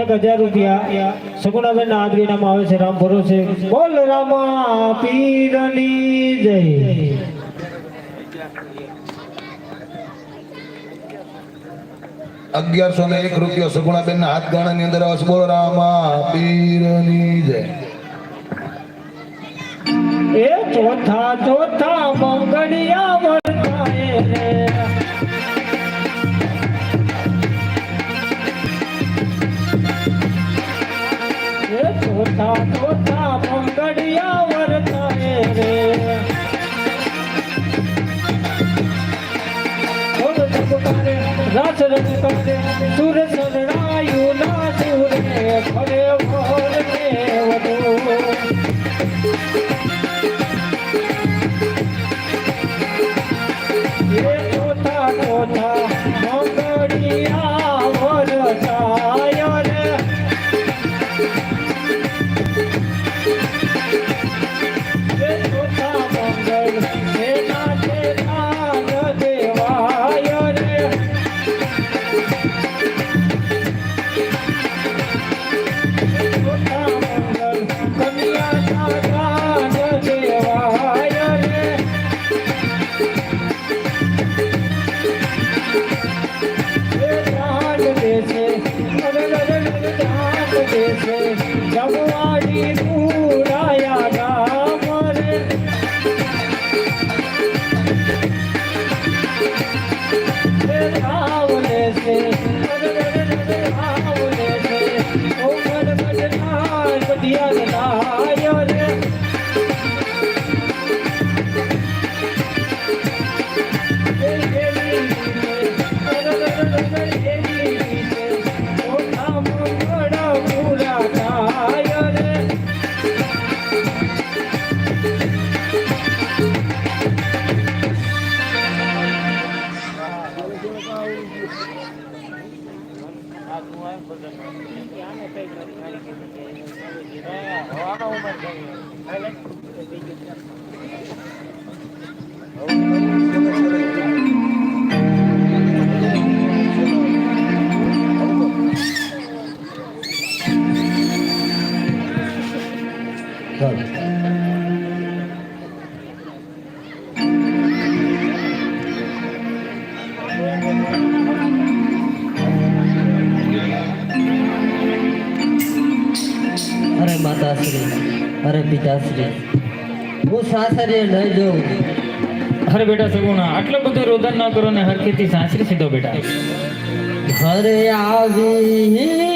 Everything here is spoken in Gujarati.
₹1000 સગુણાબેન ના હાજરી નામ આવે છે. રામ ભરોસે બોલ રામા પીરની જય. ₹1101 સગુણાબેન ના હાથ ગાણા ની અંદર આવે. બોલ રામા પીરની જય. એ ચોથા ચોથા મંગળિયા વર્તાય રે. ચોથા ચોથા મંગળિયા વર્તાય રે. રાસ રંગ કરે સુર શરણાયું ના સુરે ફરે ભોર ને વધુ. એ ચોથા ચોથા મંગળિયા વર્તાય રે. જમવાડી પૂરાયા ગામ રે. આવલે છે આવલે છે ઓમર મજના બધિયા લાય રે. અરે માતાશ્રી, અરે પિતાશ્રી, હું સાસરે લઈ જાઉં. અરે બેટા સગુણા, આટલું બધું રોદન ના કરો ને હરખેથી સાસરી સીધો બેટા. ઘરે આવી